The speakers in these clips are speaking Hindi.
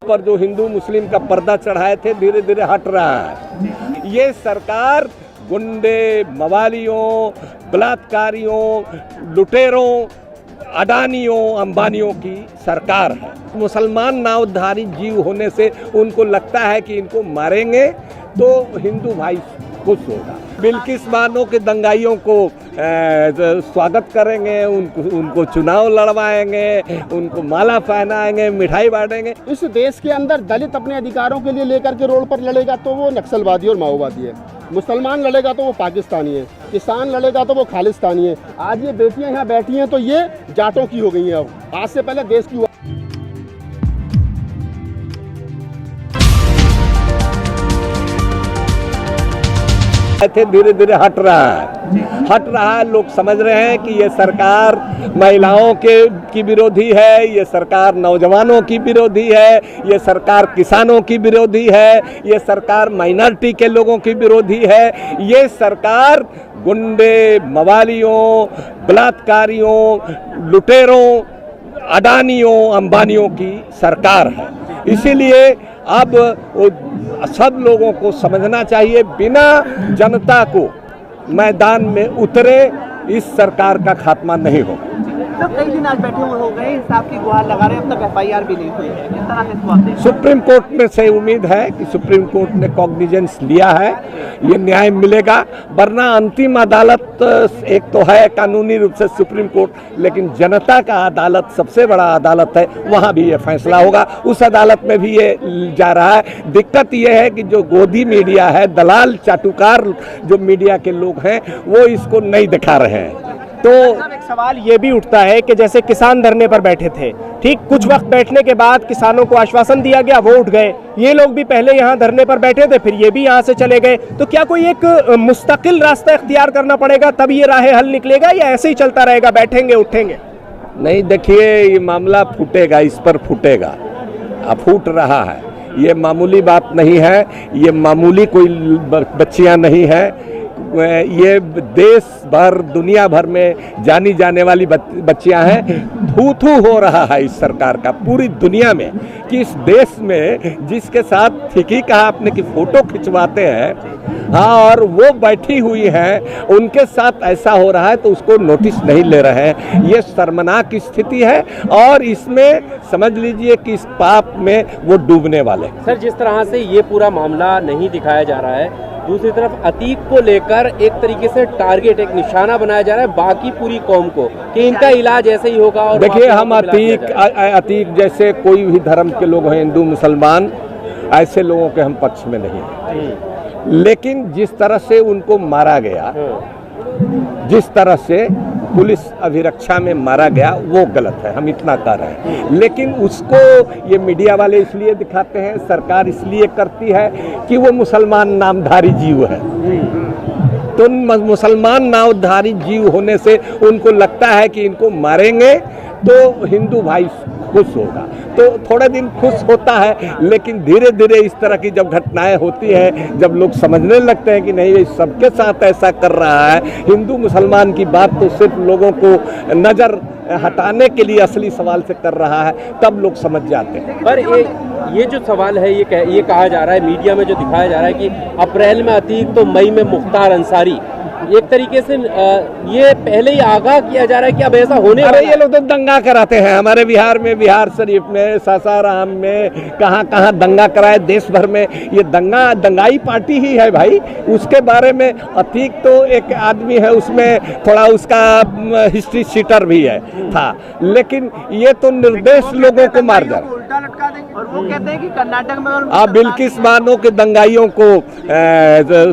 पर जो हिंदू मुस्लिम का पर्दा चढ़ाए थे धीरे धीरे हट रहा है। ये सरकार गुंडे, मवालियों, बलात्कारियों, लुटेरों, अडानियों, अंबानियों की सरकार है। मुसलमान नामधारी जीव होने से उनको लगता है कि इनको मारेंगे तो हिंदू भाई खुश होगा। बिल्किस बानो के दंगाइयों को स्वागत करेंगे, उनको चुनाव लड़वाएंगे, उनको माला पहनाएंगे, मिठाई बांटेंगे। इस देश के अंदर दलित अपने अधिकारों के लिए लेकर के रोड पर लड़ेगा तो वो नक्सलवादी और माओवादी है, मुसलमान लड़ेगा तो वो पाकिस्तानी है, किसान लड़ेगा तो वो खालिस्तानी है। आज ये बेटियां यहाँ बैठी हैं तो ये जाटों की हो गई हैं। अब आज से पहले देश की धीरे धीरे हट रहा है। लोग समझ रहे हैं कि ये सरकार महिलाओं की विरोधी है, ये सरकार नौजवानों की विरोधी है, ये सरकार किसानों की विरोधी है, ये सरकार माइनॉरिटी के लोगों की विरोधी है, ये सरकार गुंडे, मवालियों, बलात्कारियों, लुटेरों, अडानियों, अंबानियों की सरकार है। इसीलिए अब सब लोगों को समझना चाहिए, बिना जनता को मैदान में उतरे इस सरकार का खात्मा नहीं होगा। तो कई दिन आज बैठे हुए हो गए, इंसाफ की गुहार लगा रहे हैं, अब तक FIR भी नहीं हुई है। किस तरह से इसको आप देखते हैं? सुप्रीम कोर्ट में से उम्मीद है कि सुप्रीम कोर्ट ने कॉग्निजेंस लिया है, ये न्याय मिलेगा। वरना अंतिम अदालत एक तो है कानूनी रूप से सुप्रीम कोर्ट, लेकिन जनता का अदालत सबसे बड़ा अदालत है, वहाँ भी ये फैसला होगा। उस अदालत में भी ये जा रहा है। दिक्कत ये है कि जो गोदी मीडिया है, दलाल चाटुकार जो मीडिया के लोग हैं, वो इसको नहीं दिखा रहे हैं। तो एक सवाल ये भी उठता है कि जैसे किसान धरने पर बैठे थे, ठीक कुछ वक्त बैठने के बाद किसानों को आश्वासन दिया गया, वो उठ गए। ये लोग भी पहले यहाँ धरने पर बैठे थे, फिर ये भी यहाँ से चले गए। तो क्या कोई एक मुस्तकिल रास्ता इख्तियार करना पड़ेगा तब ये राह हल निकलेगा, या ऐसे ही चलता रहेगा, बैठेंगे उठेंगे? नहीं, देखिए ये मामला फूटेगा, इस पर फूटेगा, फूट रहा है। ये मामूली बात नहीं है, ये मामूली कोई बच्चियाँ नहीं है। ये देश भर, दुनिया भर में जानी जाने वाली बच्चियां हैं। थू हो रहा है इस सरकार का पूरी दुनिया में कि इस देश में जिसके साथ ठीक ही कहा आपने कि फोटो खिंचवाते हैं, हाँ, और वो बैठी हुई हैं, उनके साथ ऐसा हो रहा है तो उसको नोटिस नहीं ले रहे हैं। ये शर्मनाक स्थिति है और इसमें समझ लीजिए कि इस पाप में वो डूबने वाले। सर, जिस तरह से ये पूरा मामला नहीं दिखाया जा रहा है, दूसरी तरफ अतीक को लेकर एक तरीके से टारगेट, एक निशाना बनाया जा रहा है बाकी पूरी कौम को कि इनका इलाज ऐसे ही होगा। और देखिए, हम अतीक जैसे कोई भी धर्म के लोग हैं, हिंदू मुसलमान, ऐसे लोगों के हम पक्ष में नहीं हैं। लेकिन जिस तरह से उनको मारा गया, जिस तरह से पुलिस अभिरक्षा में मारा गया, वो गलत है, हम इतना कह रहे हैं। लेकिन उसको ये मीडिया वाले इसलिए दिखाते हैं, सरकार इसलिए करती है कि वो मुसलमान नामधारी जीव है। तो मुसलमान नामधारी जीव होने से उनको लगता है कि इनको मारेंगे तो हिंदू भाई खुश होगा। तो थोड़े दिन खुश होता है, लेकिन धीरे धीरे इस तरह की जब घटनाएं होती हैं, जब लोग समझने लगते हैं कि नहीं ये सबके साथ ऐसा कर रहा है, हिंदू मुसलमान की बात तो सिर्फ लोगों को नज़र हटाने के लिए असली सवाल से कर रहा है, तब लोग समझ जाते हैं। पर ये जो सवाल है, ये कहा जा रहा है, मीडिया में जो दिखाया जा रहा है कि अप्रैल में अतीक तो मई में मुख्तार अंसारी, एक तरीके से ये पहले ही आगाह किया जा रहा है कि अब ऐसा होने वाला है। ये लोग तो दंगा कराते हैं हमारे बिहार में, बिहार शरीफ में, सासाराम में, कहाँ दंगा कराए देश भर में। ये दंगाई पार्टी ही है भाई। उसके बारे में अतीक तो एक आदमी है, उसमें थोड़ा उसका हिस्ट्री शीटर भी है था, लेकिन ये तो निर्देश लोगों को मार जा रहा है। और वो कहते हैं कि कर्नाटक में आप बिल्किस बानो के दंगाइयों को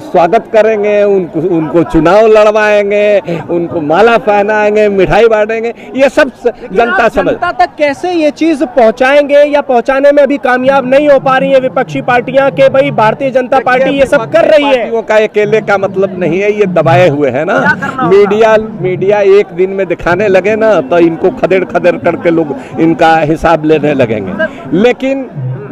स्वागत करेंगे, उनको चुनाव लड़वाएंगे, उनको माला पहनाएंगे, मिठाई बांटेंगे, ये सब जनता जनता तक कैसे ये चीज पहुंचाएंगे, या पहुंचाने में अभी कामयाब नहीं हो पा रही है विपक्षी पार्टियां कि भाई भारतीय जनता पार्टी ये सब कर रही है? पार्टियों का अकेले का मतलब नहीं है, ये दबाए हुए है ना। मीडिया एक दिन में दिखाने लगे ना तो इनको खदेड़ करके लोग इनका हिसाब लेने लगेंगे।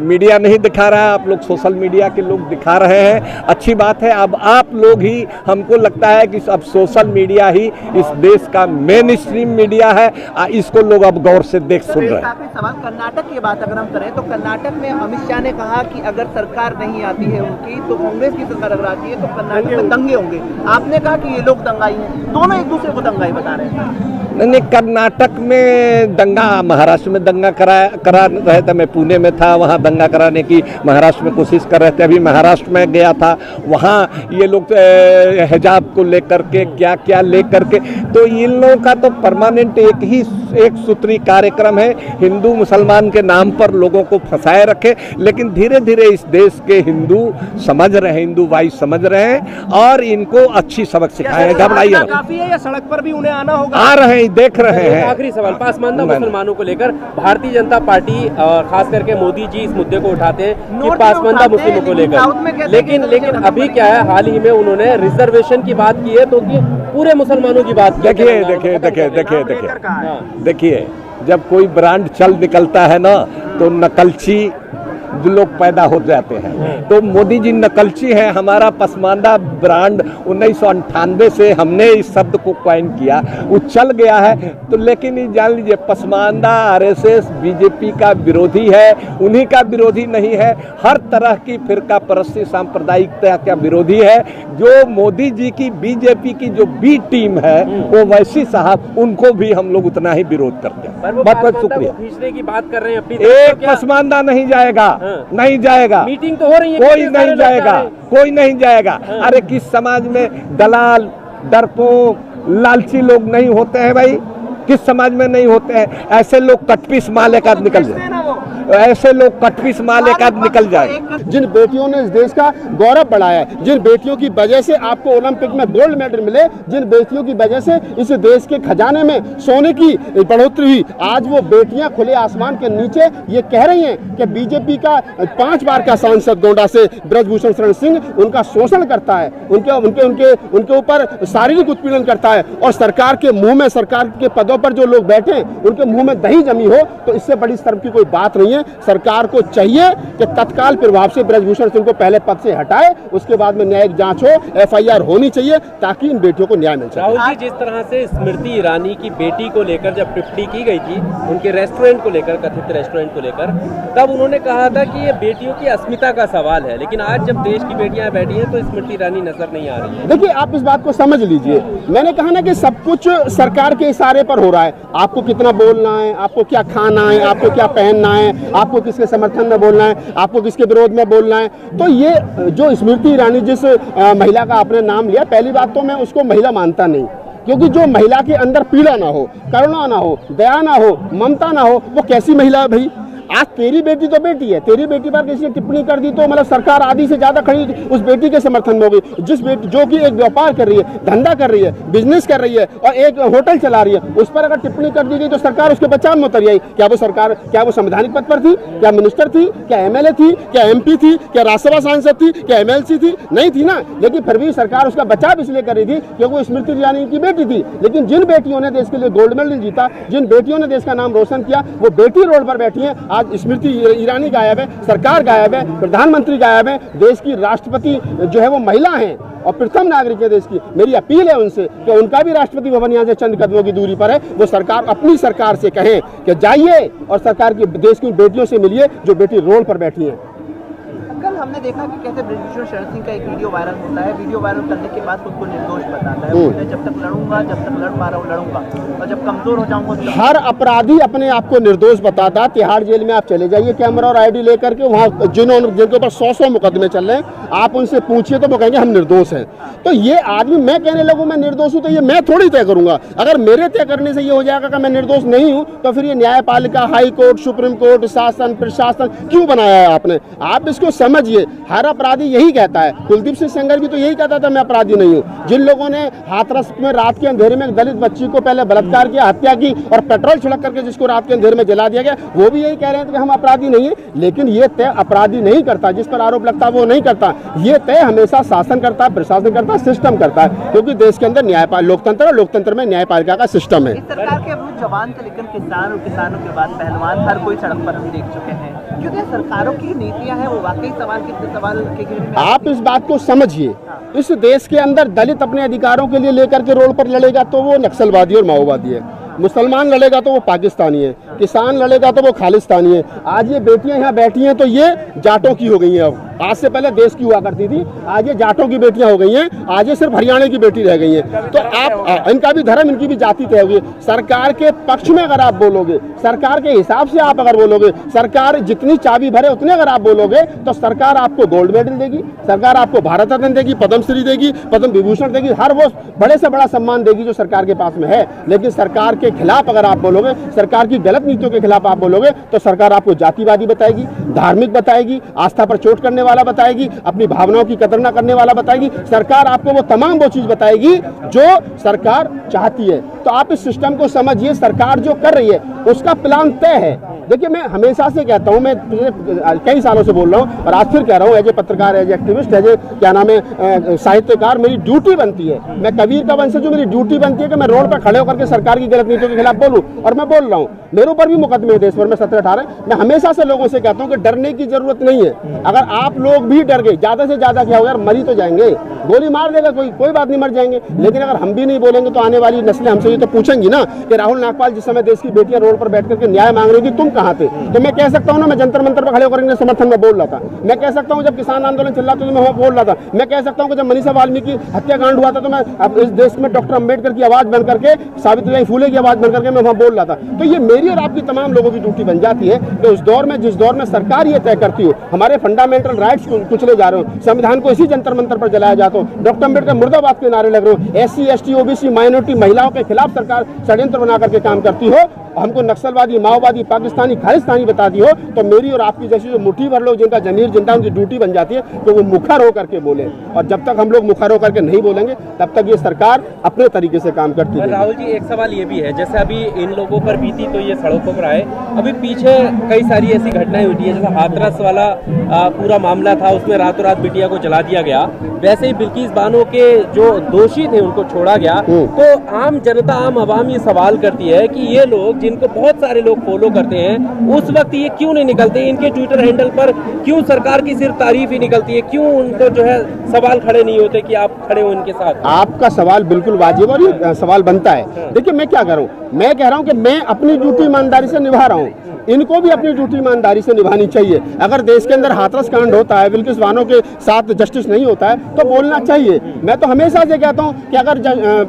मीडिया नहीं दिखा रहा है, आप लोग सोशल मीडिया के लोग दिखा रहे हैं, अच्छी बात है। अब आप लोग ही, हमको लगता है कि अब सोशल मीडिया ही इस देश का मेन स्ट्रीम मीडिया है, इसको लोग अब गौर से देख सुन रहे हैं। आखिरी सवाल, कर्नाटक की बात अगर हम करें तो कर्नाटक में अमित शाह ने कहा कि अगर सरकार नहीं आती है उनकी तो कांग्रेस की सरकार अगर आती है तो कर्नाटक में दंगे होंगे। आपने कहा कि ये लोग दंगाई हैं, दोनों एक दूसरे को दंगाई बता रहे हैं। नहीं, कर्नाटक में दंगा, महाराष्ट्र में दंगा करा रहे थे। मैं पुणे में था, वहाँ दंगा कराने की महाराष्ट्र में कोशिश कर रहे थे। अभी महाराष्ट्र में गया था, वहाँ ये लोग हिजाब को लेकर के क्या क्या लेकर के, तो इन लोगों का तो परमानेंट एक सूत्री कार्यक्रम है, हिंदू मुसलमान के नाम पर लोगों को फंसाए रखे। लेकिन धीरे धीरे इस देश के हिंदू समझ रहे हैं, हिंदू भाई समझ रहे हैं और इनको अच्छी सबक सिखाए। घबराइए, काफी है या सड़क पर भी उन्हें आना होगा? आ रहे हैं, देख रहे हैं। आखिरी सवाल, पासमानदा मुसलमानों को लेकर भारतीय जनता पार्टी खास करके मोदी जी इस मुद्दे को उठाते हैं कि पासमानदा मुस्लिमों को लेकर, लेकिन अभी क्या है, हाल ही में उन्होंने रिजर्वेशन की बात की है तो कि पूरे मुसलमानों की बात की। देखिए, जब कोई ब्रांड चल निकलता है ना तो नकलची लोग पैदा हो जाते हैं। तो मोदी जी नकलची हैं। हमारा पसमानदा ब्रांड 1998 से हमने इस शब्द को कॉइन किया, वो चल गया है। तो लेकिन ये जान लीजिए, पसमानदा आरएसएस बीजेपी का विरोधी है, उन्हीं का विरोधी नहीं है, हर तरह की फिरका परस्ती सांप्रदायिकता का विरोधी है। जो मोदी जी की बीजेपी की जो बी टीम है वो वैसी साहब, उनको भी हम लोग उतना ही विरोध करते हैं। बहुत बहुत शुक्रिया। खींचने की बात कर रहे हैं अपनी, एक पसमानदा नहीं जाएगा, नहीं जाएगा, मीटिंग तो हो रही है, कोई नहीं जाएगा, कोई नहीं जाएगा। अरे किस समाज में दलाल, डरपोक, लालची लोग नहीं होते हैं भाई? किस समाज में नहीं होते हैं? ऐसे लोग कटपीस माल एक आध निकल जाए, ऐसे लोग कटपीस माल एक आध निकल जाए। जिन बेटियों ने इस देश का गौरव बढ़ाया है, जिन बेटियों की वजह से आपको ओलंपिक में गोल्ड मेडल मिले, जिन बेटियों की वजह से इस देश के खजाने में सोने की बढ़ोतरी हुई, आज वो बेटियां खुले आसमान के नीचे ये कह रही हैं कि बीजेपी का 5 बार का सांसद गोंडा से ब्रजभूषण शरण सिंह उनका शोषण करता है, उनके ऊपर शारीरिक उत्पीड़न करता है, और सरकार के मुंह में, सरकार के पदों पर जो लोग बैठे उनके मुंह में दही जमी हो, तो इससे बड़ी शर्म की कोई बात नहीं है। सरकार को चाहिए कि तत्काल प्रभाव से ब्रजभूषण सिंह को पहले पद से हटाए, उसके बाद में न्यायिक जांच हो, एफआईआर होनी चाहिए ताकि इन बेटियों को न्याय मिल सके। राहुल जी, जिस तरह से स्मृति ईरानी की बेटी को लेकर जब टिप्पणी की गई थी, उनके रेस्टोरेंट को लेकर, कथित रेस्टोरेंट को लेकर, तब उन्होंने कहा था कि ये बेटियों की अस्मिता का सवाल है, लेकिन आज जब देश की बेटियां बैठी हैं तो स्मृति ईरानी नजर नहीं आ रही है। देखिए, आप इस बात को समझ लीजिए, मैंने कहा ना कि सब कुछ सरकार के इशारे पर हो रहा है। आपको कितना बोलना है, आपको क्या खाना है, आपको क्या पहनना है, आपको किसके समर्थन में बोलना है, आपको किसके विरोध में बोलना है। तो ये जो स्मृति ईरानी जिस महिला का आपने नाम लिया, पहली बात तो मैं उसको महिला मानता नहीं, क्योंकि जो महिला के अंदर पीड़ा ना हो, करुणा ना हो, दया ना हो, ममता ना हो, वो कैसी महिला है भाई? आज तेरी बेटी तो बेटी है, तेरी बेटी पर किसी ने टिप्पणी कर दी तो मतलब सरकार आधी से ज्यादा खड़ी उस बेटी के समर्थन में होगी। जिस बेटी जो कि एक व्यापार कर रही है, धंधा कर रही है, बिजनेस कर रही है और एक होटल चला रही है, उस पर अगर टिप्पणी कर दी गई तो सरकार उसके बचाव में उतर आई। क्या वो सरकार, क्या वो संवैधानिक पद पर थी? क्या मिनिस्टर थी? क्या एमएलए थी? क्या एमपी थी? क्या राज्यसभा सांसद थी? क्या एमएलसी थी? नहीं थी ना। लेकिन फिर भी सरकार उसका बचाव इसलिए कर रही थी क्योंकि वो स्मृति ईरानी की बेटी थी। लेकिन जिन बेटियों ने देश के लिए गोल्ड मेडल जीता, जिन बेटियों ने देश का नाम रोशन किया, वो बेटी रोड पर बैठी है। आज स्मृति ईरानी गायब है, सरकार गायब है, प्रधानमंत्री गायब है, देश की राष्ट्रपति जो है वो महिला है और प्रथम नागरिक है देश की। मेरी अपील है उनसे कि उनका भी राष्ट्रपति भवन यहाँ से चंद कदमों की दूरी पर है, वो सरकार अपनी सरकार से कहें कि जाइए और सरकार की देश की बेटियों से मिलिए जो बेटी रोड पर बैठी हैं। कल हमने देखा कि कैसे ब्रजभूषण शरण सिंह का एक वीडियो वायरल होता है, वीडियो वायरल करने के बाद खुद को निर्दोष बताता है, बोलते हैं जब तक लड़ूंगा, जब तक लड़ पा रहा हूँ लड़ूंगा, और जब कमजोर हो जाऊंगा। हर अपराधी अपने आप को निर्दोष बताता। तिहाड़ जेल में आप चले जाइए कैमरा और आईडी लेकर के, वहाँ जिनके ऊपर 100 मुकदमे चल रहे हैं, आप उनसे पूछिए तो वो कहेंगे हम निर्दोष हैं। तो ये आदमी, मैं कहने लगूँ मैं निर्दोष हूँ तो ये मैं थोड़ी तय करूंगा। अगर मेरे तय करने से ये हो जाएगा कि मैं निर्दोष नहीं हूँ तो फिर ये न्यायपालिका, हाई कोर्ट, सुप्रीम कोर्ट, शासन, प्रशासन क्यों बनाया है आपने? आप इसको समझिए। हर अपराधी यही कहता है। कुलदीप सिंह सेंगर भी तो यही कहता था मैं अपराधी नहीं हूँ। जिन लोगों ने हाथरस में रात के अंधेरे में एक दलित बच्ची को पहले बलात्कार किया, हत्या की और पेट्रोल छिड़क करके जिसको रात के अंधेरे में जला दिया गया, वो भी यही कह रहे थे कि हम अपराधी नहीं है। लेकिन ये तय अपराधी नहीं करता, जिस पर आरोप लगता है वो नहीं करता। ये तय हमेशा शासन करता है, प्रशासन करता है, सिस्टम करता है, क्योंकि देश के अंदर न्यायपालिका, लोकतंत्र और लोकतंत्र में न्यायपालिका का सिस्टम है। इस सरकार के विरुद्ध जवान से लेकर किसान और किसानों के बाद पहलवान, हर कोई सड़क पर हम देख चुके हैं। क्योंकि सरकारों की नीतियां हैं वो वाकई सवाल के घेरे में आप इस बात को समझिए, इस देश के अंदर दलित अपने अधिकारों के लिए लेकर के रोड पर लड़ेगा तो वो नक्सलवादी और माओवादी है, मुसलमान लड़ेगा तो वो पाकिस्तानी है, किसान लड़ेगा तो वो खालिस्तानी है। आज ये बेटियां यहाँ बैठी हैं तो ये जाटों की हो गई हैं। अब आज से पहले देश की हुआ करती थी, आज ये जाटों की बेटियां हो गई हैं, आज ये सिर्फ हरियाणा की बेटी रह गई हैं। तो आप इनका भी धर्म, इनकी भी जाति तय होगी। सरकार के पक्ष में अगर आप बोलोगे, सरकार के हिसाब से आप अगर बोलोगे, सरकार जितनी चाबी भरे उतने अगर आप बोलोगे, तो सरकार आपको गोल्ड मेडल देगी, सरकार आपको भारत रत्न देगी, पद्मश्री देगी, पद्म विभूषण देगी, हर वो बड़े से बड़ा सम्मान देगी जो सरकार के पास में है। लेकिन सरकार के खिलाफ अगर आप बोलोगे, सरकार की गलत नीतियों के खिलाफ आप बोलोगे, तो सरकार आपको जातिवादी बताएगी, धार्मिक बताएगी, आस्था पर चोट करने वाला बताएगी, अपनी भावनाओं की कदर न करने वाला बताएगी। सरकार आपको वो तमाम वो चीज बताएगी जो सरकार चाहती है। तो आप इस सिस्टम को समझिए, सरकार जो कर रही है उसका प्लान तय है। देखिए, मैं हमेशा से कहता हूं, मैं कई सालों से बोल रहा हूं और आज फिर कह रहा हूं, एज ए पत्रकार, as a activist, as a क्या नाम है साहित्यकार, मेरी ड्यूटी बनती है, मैं कबीर का वंशज, जो मेरी ड्यूटी बनती है कि मैं रोड पर खड़े होकर के सरकार की गलत नीतियों के खिलाफ बोलूं। और मैं बोल रहा हूं, मेरे ऊपर भी मुकदमे हैं देश भर में 17-18। मैं हमेशा से लोगों से कहता हूं कि डरने की जरूरत नहीं है। अगर आप लोग भी डर गए, ज्यादा से ज्यादा क्या होगा यार, मरी तो जाएंगे, गोली मार देगा कोई बात नहीं, मर जाएंगे। लेकिन अगर हम भी नहीं बोलेंगे तो आने वाली नस्लें हमसे ये तो पूछेंगी ना कि राहुल नागपाल जिस समय देश की बेटियां रोड पर बैठ करके न्याय मांग रही थी, तुम कहां थे? तो मैं कह सकता हूं ना, मैं जंतर मंतर पर खड़े होकर इनके समर्थन में बोल रहा था। मैं कह सकता हूं जब किसान आंदोलन चल रहा था तो मैं वहां बोल रहा था। मैं कह सकता हूं कि जब मनीषा वाल्मीकि हत्याकांड हुआ था तो मैं अब इस देश में डॉक्टर अंबेडकर की आवाज बन करके, सावित्रीबाई फुले की आवाज बन करके मैं वहां बोल रहा था। तो ये मेरी और आपकी तमाम लोगों की ड्यूटी बन जाती है कि उस दौर में, जिस दौर में सरकार ये तय करती हो हमारे फंडामेंटल राइट्स कुचले जा रहे हो, संविधान को इसी जंतर मंतर पर जलाया जाता हो, डॉक्टर अंबेडकर मुर्दाबाद के नारे लग रहे हो, SC ST OBC माइनॉरिटी महिलाओं के खिलाफ सरकार षड्यंत्र बना करके काम करती हो, हमको नक्सलवादी, माओवादी, पाकिस्तानी, खालिस्तानी बताती हो, तो मेरी और आपकी जैसी जो मुट्ठी भर लोग जिनका जमीर जिंदा, उनकी ड्यूटी बन जाती है कि वो मुखर होकर के बोले। और जब तक हम लोग मुखर होकर के नहीं बोलेंगे तब तक ये सरकार अपने तरीके से काम करती है। राहुल जी, एक सवाल ये भी है, जैसे अभी इन लोगों पर बीती तो ये सड़कों पर आए, अभी पीछे कई सारी ऐसी घटनाएं हुई है, जैसे हाथरस वाला पूरा मामला था, उसमें रातों रात बिटिया को जला दिया गया। वैसे ही बिल्किस बानो के जो दोषी थे उनको छोड़ा गया। तो आम जनता, आम आवाम ये सवाल करती है कि ये लोग, जिनको बहुत सारे लोग फॉलो करते हैं, उस वक्त ये क्यों नहीं निकलते? इनके ट्विटर हैंडल पर क्यों सरकार की सिर्फ तारीफ ही निकलती है? क्यों उनको जो है सवाल खड़े नहीं होते कि आप खड़े हो इनके साथ? आपका सवाल बिल्कुल वाजिब और ये सवाल बनता है। देखिए, मैं क्या कर रहा हूँ, मैं कह रहा हूँ कि मैं अपनी ड्यूटी ईमानदारी से निभा रहा हूँ, इनको भी अपनी ड्यूटी ईमानदारी से निभानी चाहिए। अगर देश के अंदर हाथरस कांड होता है, बिल्किस बानो के साथ जस्टिस नहीं होता है, तो बोलना चाहिए। मैं तो हमेशा से कहता हूं कि अगर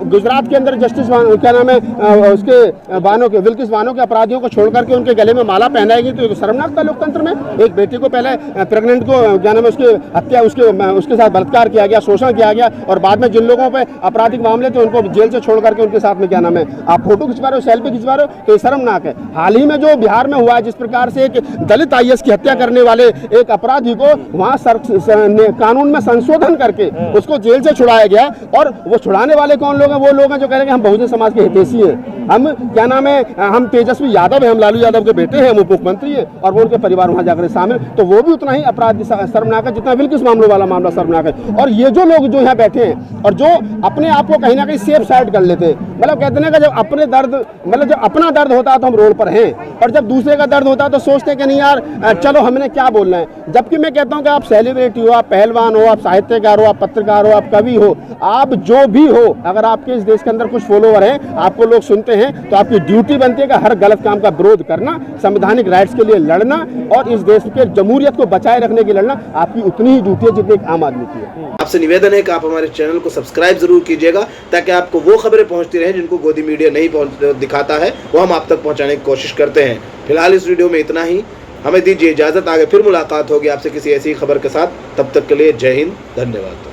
गुजरात के अंदर जस्टिस क्या नाम है उसके बानो के, बिल्किस बानो के अपराधियों को छोड़ करके उनके गले में माला पहनाएगी तो शर्मनाक था लोकतंत्र में। एक बेटी को पहले प्रेग्नेंट को क्या नाम है उसकी हत्या, उसके साथ बलात्कार किया गया, शोषण किया गया, और बाद में जिन लोगों पर आपराधिक मामले थे उनको जेल से छोड़ करके उनके साथ में क्या नाम है आप फोटो खिंचवा रहे हो, सेल्फी खिंचवा रहे हो, तो ये शर्मनाक है। हाल ही में जो बिहार में हुआ है, जिस प्रकार से एक दलित IAS की हत्या करने वाले एक अपराधी को वहां कानून में संशोधन करके उसको जेल से छुड़ाया गया, और वो छुड़ाने वाले कौन लोग हैं? वो लोग हैं जो कह रहे हैं हम बहुजन समाज के हितैषी हैं, हम क्या नाम है, हम तेजस्वी यादव हैं, हम लालू यादव के बेटे हैं, हम उप मुख्यमंत्री हैं, और वो उनके परिवार वहां जाकर शामिल, तो वो भी उतना ही अपराध शर्मनाक है जितना बिल्किस मामलों वाला मामला शर्मनाक है। और ये जो लोग जो यहाँ बैठे हैं और जो अपने आप को कहीं ना कहीं सेफ साइड कर लेते हैं, मतलब कहते हैं कि जब अपने दर्द, मतलब जब अपना दर्द होता है तो हम रोड पर हैं, और जब दूसरे का दर्द होता है तो सोचते हैं कि नहीं यार चलो हमने क्या बोलना है। जबकि मैं कहता हूं कि आप सेलिब्रिटी हो, आप पहलवान हो, आप साहित्यकार हो, आप पत्रकार हो, आप कवि हो, आप जो भी हो, अगर आपके इस देश के अंदर कुछ फॉलोवर हैं, आपको लोग सुनते हैं, तो आपकी ड्यूटी बनती है कि हर गलत काम का विरोध करना, संवैधानिक राइट्स के लिए लड़ना, और इस देश के जमहूरियत को बचाए रखने की लड़ना आपकी उतनी ही ड्यूटी है जितनी एक आम आदमी की है। आपसे निवेदन है कि आप हमारे चैनल को सब्सक्राइब जरूर कीजिएगा, ताकि आपको वो खबरें पहुंचती रहें जिनको गोदी मीडिया नहीं दिखाता है, वो हम आप तक पहुंचाने की कोशिश करते हैं। फिलहाल इस वीडियो में इतना ही, हमें दीजिए इजाजत, आगे फिर मुलाकात होगी आपसे किसी ऐसी खबर के साथ। तब तक के लिए जय हिंद, धन्यवाद।